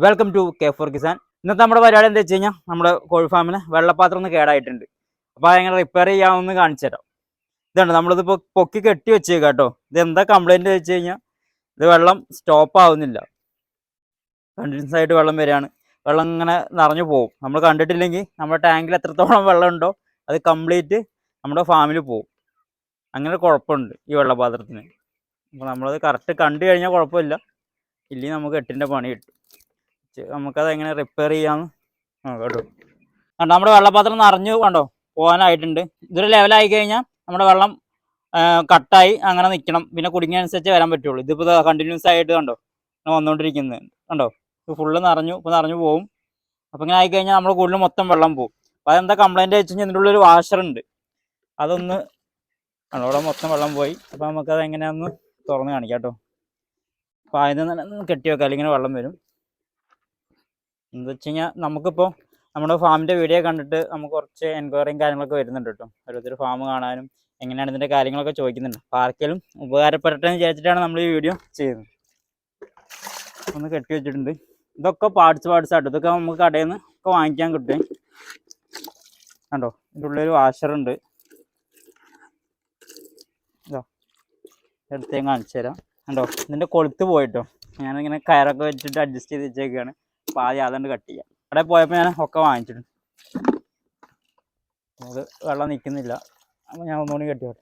Welcome to K four Kisan. ഇന്നത്തെ നമ്മുടെ പരിപാടി എന്താ വെച്ച് കഴിഞ്ഞാൽ നമ്മുടെ കോഴി ഫാമിന് വെള്ളപ്പാത്രം ഒന്ന് കേടായിട്ടുണ്ട്. അപ്പോൾ അതെങ്ങനെ റിപ്പയർ ചെയ്യാമെന്ന് കാണിച്ചു തരാം. ഇതാണ് നമ്മളിതിപ്പോൾ പൊക്കി കെട്ടി വെച്ചേക്കാം കേട്ടോ. ഇതെന്താ കംപ്ലൈൻറ്റ് വെച്ച് കഴിഞ്ഞാൽ ഇത് വെള്ളം സ്റ്റോപ്പ് ആവുന്നില്ല, കണ്ടിന്യൂസ് ആയിട്ട് വെള്ളം വരികയാണ്. വെള്ളം ഇങ്ങനെ നിറഞ്ഞു പോകും. നമ്മൾ കണ്ടിട്ടില്ലെങ്കിൽ നമ്മുടെ ടാങ്കിൽ എത്രത്തോളം വെള്ളം ഉണ്ടോ അത് കംപ്ലീറ്റ് നമ്മുടെ ഫാമിൽ പോകും. അങ്ങനെ കുഴപ്പമുണ്ട് ഈ വെള്ളപാത്രത്തിന്. അപ്പോൾ നമ്മളത് കറക്റ്റ് കണ്ടു കഴിഞ്ഞാൽ കുഴപ്പമില്ല, ഇല്ലെങ്കിൽ നമുക്ക് എട്ടിൻ്റെ പണി കിട്ടും. നമുക്കത് എങ്ങനെ റിപ്പയർ ചെയ്യാമെന്ന് കേട്ടോ. കണ്ടോ നമ്മുടെ വെള്ളപാത്രം നിറഞ്ഞു കണ്ടോ പോകാനായിട്ടുണ്ട്. ഇതൊരു ലെവലായി കഴിഞ്ഞാൽ നമ്മുടെ വെള്ളം കട്ടായി അങ്ങനെ നിൽക്കണം. പിന്നെ കുടുങ്ങിയനുസരിച്ച് വരാൻ പറ്റുള്ളൂ. ഇതിപ്പോൾ കണ്ടിന്യൂസ് ആയിട്ട് കണ്ടോ വന്നുകൊണ്ടിരിക്കുന്നത് കണ്ടോ. ഇത് ഫുള്ള് നിറഞ്ഞു, ഇപ്പോൾ നിറഞ്ഞു പോകും. അപ്പോൾ ഇങ്ങനെ ആയിക്കഴിഞ്ഞാൽ നമ്മുടെ കൂടുതൽ മൊത്തം വെള്ളം പോകും. അപ്പോൾ അതെന്താ കംപ്ലൈൻറ്റ് വെച്ച് കഴിഞ്ഞാൽ ഇതിൻ്റെ ഉള്ളൊരു വാഷറുണ്ട്, അതൊന്ന് കണ്ടോ ഇവിടെ മൊത്തം വെള്ളം പോയി. അപ്പോൾ നമുക്കത് എങ്ങനെയാണെന്ന് തുറന്ന് കാണിക്കാം കേട്ടോ. അപ്പോൾ അതിന് തന്നെ കെട്ടി വെക്കാം, അല്ലെങ്കിൽ വെള്ളം വരും. എന്താ വെച്ച് കഴിഞ്ഞാൽ നമുക്കിപ്പോൾ നമ്മുടെ ഫാമിൻ്റെ വീഡിയോ കണ്ടിട്ട് നമുക്ക് കുറച്ച് എൻക്വയറിയും കാര്യങ്ങളൊക്കെ വരുന്നുണ്ട് കേട്ടോ. ഓരോരുത്തർ ഫാം കാണാനും എങ്ങനെയാണ് ഇതിൻ്റെ കാര്യങ്ങളൊക്കെ ചോദിക്കുന്നുണ്ട്. അപ്പോൾ ആർക്കെങ്കിലും ഉപകാരപ്പെടട്ടെ എന്ന് വിചാരിച്ചിട്ടാണ് നമ്മൾ ഈ വീഡിയോ ചെയ്യുന്നത്. ഒന്ന് കെട്ടി വെച്ചിട്ടുണ്ട്. ഇതൊക്കെ പാർട്സ് ആയിട്ട് ഇതൊക്കെ നമുക്ക് കടയിൽ നിന്ന് ഒക്കെ വാങ്ങിക്കാൻ കിട്ടും. കണ്ടോ ഇതിൻ്റെ ഉള്ളൊരു വാഷറുണ്ട്. ഇതോ എടുത്തേം കാണിച്ചു തരാം. കണ്ടോ ഇതിൻ്റെ കൊളുത്ത് പോയിട്ടോ. ഞാനിങ്ങനെ കയറൊക്കെ വെച്ചിട്ട് അഡ്ജസ്റ്റ് ചെയ്ത് വെച്ചേക്കാണ്. അപ്പോൾ ആദ്യം അതുകൊണ്ട് കട്ട് ചെയ്യാം. അവിടെ പോയപ്പോൾ ഞാൻ ഒക്കെ വാങ്ങിച്ചിട്ടുണ്ട്. അത് വെള്ളം നിൽക്കുന്നില്ല, അപ്പോൾ ഞാൻ ഒന്നുകൂടി കെട്ടിയോട്ടെ.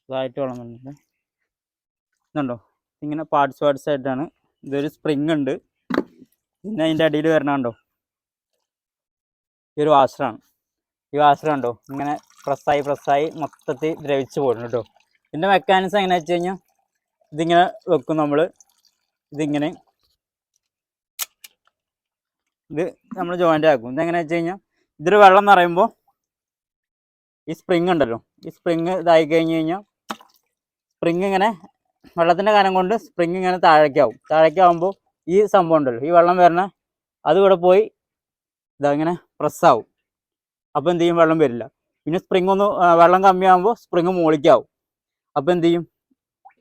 ഇതായിട്ട് വെള്ളം വന്നിട്ട് ഇതുണ്ടോ ഇങ്ങനെ പാർട്സ് ആയിട്ടാണ്. ഇതൊരു സ്പ്രിങ് ഉണ്ട്. പിന്നെ അതിൻ്റെ അടിയിൽ വരണുണ്ടോ ഈ ഒരു വാഷറാണ്. ഈ വാഷർ കണ്ടോ ഇങ്ങനെ പ്രസ്സായി മൊത്തത്തിൽ ദ്രവിച്ച് പോയിട്ടുണ്ട് കേട്ടോ. ഇതിൻ്റെ മെക്കാനിസം എങ്ങനെയാ വെച്ച് കഴിഞ്ഞാൽ ഇതിങ്ങനെ വെക്കും നമ്മൾ. ഇതിങ്ങനെ ഇത് നമ്മൾ ജോയിൻ്റ് ആക്കും. ഇതെങ്ങനെയാ വെച്ച് കഴിഞ്ഞാൽ ഇതൊരു വെള്ളം നിറയുമ്പോൾ ഈ സ്പ്രിങ് ഉണ്ടല്ലോ, ഈ സ്പ്രിങ് ഇതായി കഴിഞ്ഞ് കഴിഞ്ഞാൽ സ്പ്രിങ് ഇങ്ങനെ വെള്ളത്തിൻ്റെ കനം കൊണ്ട് സ്പ്രിങ് ഇങ്ങനെ താഴേക്കാവുമ്പോൾ ഈ സംഭവം ഉണ്ടല്ലോ, ഈ വെള്ളം വരണ അത് ഇവിടെ പോയി ഇതങ്ങനെ പ്രസ്സാവും. അപ്പോൾ എന്ത് ചെയ്യും, വെള്ളം വരില്ല. പിന്നെ സ്പ്രിങ് ഒന്ന് വെള്ളം കമ്മിയാകുമ്പോൾ സ്പ്രിങ് മുകളിലേക്കാവും. അപ്പോൾ എന്ത് ചെയ്യും,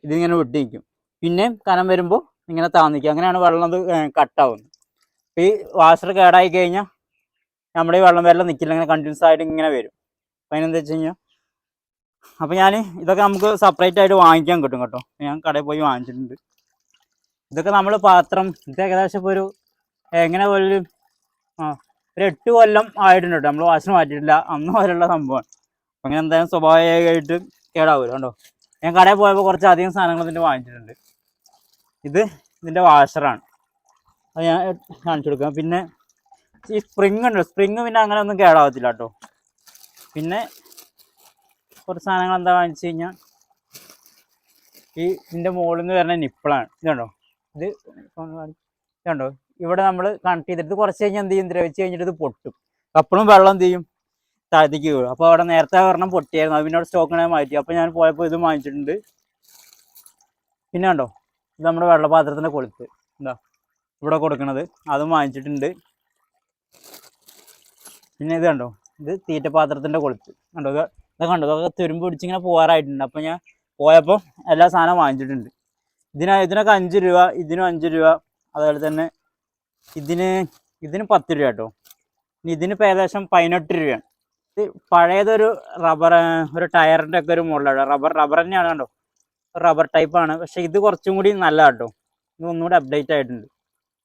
ഇതിങ്ങനെ വിട്ട് നിൽക്കും. പിന്നെയും കനം വരുമ്പോൾ ഇങ്ങനെ താന്നിക്കും. അങ്ങനെയാണ് വെള്ളം അത് കട്ടാവുന്നത്. അപ്പോൾ ഈ വാഷർ കേടായി കഴിഞ്ഞാൽ നമ്മുടെ ഈ വെള്ളം വരലും നിൽക്കില്ല, ഇങ്ങനെ കണ്ടിന്യൂസ് ആയിട്ട് ഇങ്ങനെ വരും. അപ്പോൾ അതിനെന്താ വെച്ച് കഴിഞ്ഞാൽ അപ്പോൾ ഞാൻ ഇതൊക്കെ നമുക്ക് സെപ്പറേറ്റ് ആയിട്ട് വാങ്ങിക്കാൻ കിട്ടും കേട്ടോ. ഞാൻ കടയിൽ പോയി വാങ്ങിച്ചിട്ടുണ്ട്. ഇതൊക്കെ നമ്മൾ പാത്രം ഇത് ഏകദേശം ഇപ്പോൾ ഒരു എങ്ങനെ ഒരു 8 കൊല്ലം ആയിട്ടുണ്ട് കേട്ടോ. നമ്മൾ വാഷർ മാറ്റിയിട്ടില്ല, അന്ന് വരെയുള്ള സംഭവമാണ്. അപ്പം അങ്ങനെ എന്തായാലും സ്വാഭാവികമായിട്ട് കേടാവില്ല കേട്ടോ. ഞാൻ കടയിൽ പോയപ്പോൾ കുറച്ച് അധികം സാധനങ്ങൾ ഇതിൻ്റെ വാങ്ങിച്ചിട്ടുണ്ട്. ഇത് ഇതിൻ്റെ വാഷറാണ്, അത് ഞാൻ കാണിച്ചു കൊടുക്കാം. പിന്നെ ഈ സ്പ്രിങ് ഉണ്ട്, സ്പ്രിങ് പിന്നെ അങ്ങനെ ഒന്നും കേടാവത്തില്ല കേട്ടോ. പിന്നെ കുറച്ച് സാധനങ്ങൾ എന്താ വാങ്ങിച്ചു കഴിഞ്ഞാൽ ഈ ഇതിൻ്റെ മുകളിൽ നിന്ന് വരുന്ന നിപ്പിളാണ്. ഇതുണ്ടോ, ഇത് ഇതുണ്ടോ ഇവിടെ നമ്മൾ കണക്ട് ചെയ്തിട്ട് കുറച്ച് കഴിഞ്ഞാൽ എന്ത് ചെയ്യും, ദ്രവിച്ച് കഴിഞ്ഞിട്ട് ഇത് പൊട്ടും. അപ്പോഴും വെള്ളം എന്ത് ചെയ്യും, താഴത്തേക്ക് വീഴും. അപ്പോൾ അവിടെ നേരത്തെ ഒരെണ്ണം പൊട്ടിയായിരുന്നു, അത് പിന്നെ അവിടെ സ്റ്റോക്കിനെ മാറ്റി. അപ്പോൾ ഞാൻ പോയപ്പോൾ ഇത് വാങ്ങിച്ചിട്ടുണ്ട്. പിന്നെ കണ്ടോ ഇത് നമ്മുടെ വെള്ളപാത്രത്തിൻ്റെ കൊളുത്ത് എന്താ ഇവിടെ കൊടുക്കണത്, അതും വാങ്ങിച്ചിട്ടുണ്ട്. പിന്നെ ഇത് കണ്ടോ ഇത് തീറ്റപാത്രത്തിൻ്റെ കൊളുത്ത് കണ്ടോ. ഇതൊക്കെ കണ്ടോ, ഇതൊക്കെ തുരുമ്പ് പിടിച്ചിങ്ങനെ പോകാറായിട്ടുണ്ട്. അപ്പോൾ ഞാൻ പോയപ്പോൾ എല്ലാ സാധനവും വാങ്ങിച്ചിട്ടുണ്ട്. ഇതിനൊക്കെ 5 രൂപ, ഇതിനും 5 രൂപ, അതുപോലെ തന്നെ ഇതിന് 10 രൂപ കേട്ടോ. ഇതിനിപ്പോൾ ഏകദേശം 18 രൂപയാണ്. ഇത് പഴയതൊരു ഒരു ടയറിൻ്റെ ഒക്കെ ഒരു മോഡലാണ്. റബ്ബർ തന്നെയാണ് കണ്ടോ, റബ്ബർ ടൈപ്പാണ്. പക്ഷേ ഇത് കുറച്ചും കൂടി നല്ല കേട്ടോ. ഇത് ഒന്നുകൂടി അപ്ഡേറ്റ് ആയിട്ടുണ്ട്.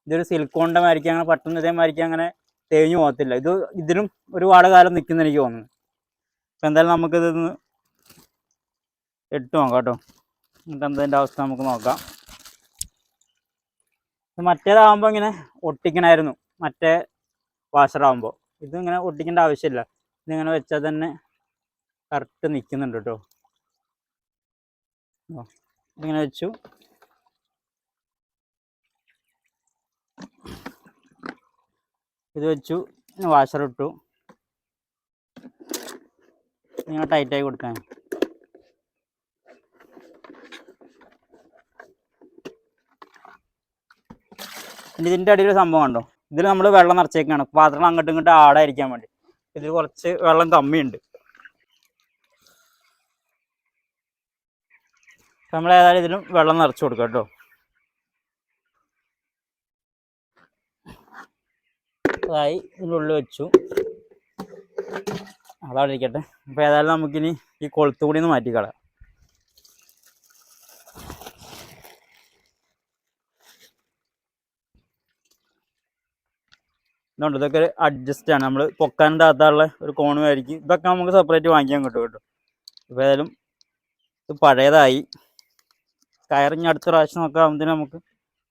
ഇതൊരു സിലിക്കോണിൻ്റെ മാതിരിക്കും അങ്ങനെ പെട്ടെന്ന് ഇതേമാതിരിക്കും അങ്ങനെ തേഞ്ഞു പോകത്തില്ല. ഇതിലും ഒരുപാട് കാലം നിൽക്കുന്ന എനിക്ക് തോന്നുന്നു. അപ്പോൾ എന്തായാലും നമുക്കിതൊന്ന് ഇട്ട് നോക്കാം കേട്ടോ. എന്നിട്ട് എന്തതിൻ്റെ അവസ്ഥ നമുക്ക് നോക്കാം. മറ്റേതാകുമ്പോൾ ഇങ്ങനെ ഒട്ടിക്കണമായിരുന്നു, മറ്റേ വാഷറാകുമ്പോൾ. ഇതിങ്ങനെ ഒട്ടിക്കേണ്ട ആവശ്യമില്ല, ഇതിങ്ങനെ വെച്ചാൽ തന്നെ കറക്റ്റ് നിൽക്കുന്നുണ്ട് കേട്ടോ. ഇതിങ്ങനെ വെച്ചു. ഇത് വെച്ചു, വാഷർ ഇട്ടു, ഇങ്ങനെ ടൈറ്റായി കൊടുക്കാൻ. പിന്നെ ഇതിൻ്റെ അടിയിൽ സംഭവം കണ്ടോ, ഇതിൽ നമ്മൾ വെള്ളം നിറച്ചേക്കാണ് പാത്രം അങ്ങോട്ടും ഇങ്ങോട്ടും ആടായിരിക്കാൻ വേണ്ടി. ഇതിൽ കുറച്ച് വെള്ളം കമ്മിയുണ്ട്. നമ്മൾ ഏതായാലും ഇതിലും വെള്ളം നിറച്ച് കൊടുക്കാം കേട്ടോ. അതായി ഇതിനുള്ളിൽ വെച്ചു, അതവിടെ ഇരിക്കട്ടെ. അപ്പോൾ ഏതായാലും നമുക്കിനി ഈ കൊളുത്ത് കൂടി ഒന്ന് മാറ്റിക്കളയാം. ഇതുകൊണ്ട് ഇതൊക്കെ ഒരു അഡ്ജസ്റ്റ് ആണ്, നമ്മൾ പൊക്കാനും താത്താനുള്ള ഒരു കോണുമായിരിക്കും. ഇതൊക്കെ നമുക്ക് സെപ്പറേറ്റ് വാങ്ങിക്കാൻ കിട്ടും കേട്ടോ. ഇപ്പോൾ ഏതായാലും ഇത് പഴയതായി, കയറിഞ്ഞ് അടുത്ത പ്രാവശ്യം നോക്കാൻ ആകുമ്പോഴത്തേനും നമുക്ക്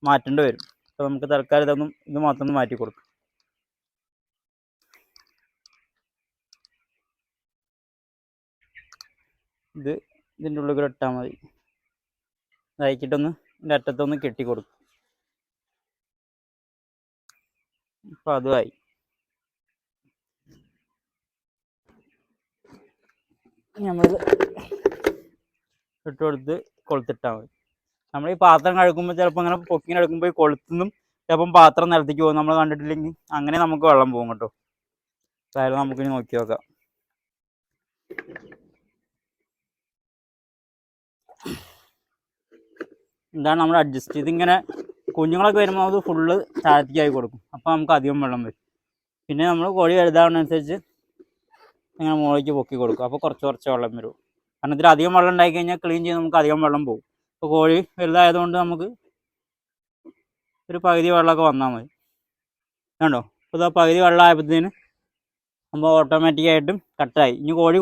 മാറ്റേണ്ടി വരും. അപ്പോൾ നമുക്ക് തൽക്കാലം ഇത് മാത്രം ഒന്ന് മാറ്റി കൊടുക്കും. ഇതിൻ്റെ ഉള്ളിൽ കൂടെ ഇട്ടാൽ മതി. ഇതായിക്കിട്ടൊന്ന് ഇതിൻ്റെ അറ്റത്തൊന്ന് കെട്ടി കൊടുക്കും. അപ്പോൾ അതുമായി. നമ്മളിത് ഇട്ട് കൊടുത്ത് കൊളുത്തിട്ടാൽ മതി. നമ്മൾ ഈ പാത്രം കഴുകുമ്പോൾ ചിലപ്പോൾ അങ്ങനെ പൊക്കിങ്ങനെ എടുക്കുമ്പോൾ ഈ കൊളുത്തുനിന്നും ചിലപ്പം പാത്രം നിലത്തേക്ക് പോകും. നമ്മൾ കണ്ടിട്ടില്ലെങ്കിൽ അങ്ങനെ നമുക്ക് വെള്ളം പോകും കേട്ടോ. അതായത് നമുക്കിനി നോക്കി നോക്കാം. എന്താണ് നമ്മൾ അഡ്ജസ്റ്റ് ചെയ്ത് ഇങ്ങനെ കുഞ്ഞുങ്ങളൊക്കെ വരുമ്പോൾ അത് ഫുള്ള് താഴത്തേക്കായി കൊടുക്കും. അപ്പോൾ നമുക്ക് അധികം വെള്ളം വരും. പിന്നെ നമ്മൾ കോഴി വലുതാവുന്നതനുസരിച്ച് ഇങ്ങനെ മുകളിലേക്ക് പൊക്കി കൊടുക്കും. അപ്പോൾ കുറച്ച് വെള്ളം വരും. കാരണം ഇതിൽ അധികം വെള്ളം ഉണ്ടായി കഴിഞ്ഞാൽ ക്ലീൻ ചെയ്ത് നമുക്ക് അധികം വെള്ളം പോകും. ഇപ്പോൾ കോഴി വലുതായതുകൊണ്ട് നമുക്ക് ഒരു പകുതി വെള്ളമൊക്കെ വന്നാൽ മതി. കണ്ടോ, ഇപ്പോൾ ഇതാ പകുതി വെള്ളം ആയപ്പോഴത്തേന് നമ്മൾ ഓട്ടോമാറ്റിക്കായിട്ടും കട്ടായി. ഇനി കോഴി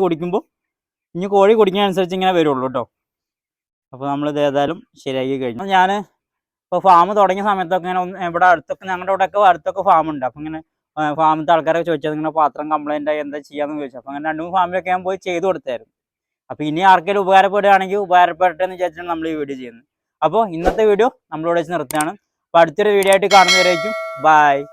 കുടിക്കുന്നതനുസരിച്ച് ഇങ്ങനെ വരുള്ളൂ കേട്ടോ. അപ്പോൾ നമ്മളിത് ഏതായാലും ശരിയാക്കി കഴിഞ്ഞു. ഞാൻ ഇപ്പോൾ ഫാം തുടങ്ങിയ സമയത്തൊക്കെ ഇങ്ങനെ ഇവിടെ അടുത്തൊക്കെ ഞങ്ങളുടെ ഇവിടെയൊക്കെ അടുത്തൊക്കെ ഫാമുണ്ട്. അപ്പോൾ ഇങ്ങനെ ഫാമിലത്തെ ആൾക്കാരൊക്കെ ചോദിച്ചത് ഇങ്ങനെ പാത്രം കംപ്ലൈൻ്റ് ആയി എന്താ ചെയ്യാമെന്ന് ചോദിച്ചു. അപ്പോൾ അങ്ങനെ 2-3 ഫാമിലൊക്കെ ഞാൻ പോയി ചെയ്ത് കൊടുത്തായിരുന്നു. അപ്പോൾ ഇനി ആർക്കെങ്കിലും ഉപകാരപ്പെടുകയാണെങ്കിൽ ഉപകാരപ്പെടട്ടെ എന്ന് വിചാരിച്ചാണ് നമ്മൾ ഈ വീഡിയോ ചെയ്യുന്നത്. അപ്പോൾ ഇന്നത്തെ വീഡിയോ നമ്മളിവിടെ വെച്ച് നിർത്തുകയാണ്. അപ്പോൾ അടുത്തൊരു വീഡിയോ ആയിട്ട് കാണുന്നവരേക്കും ബൈ.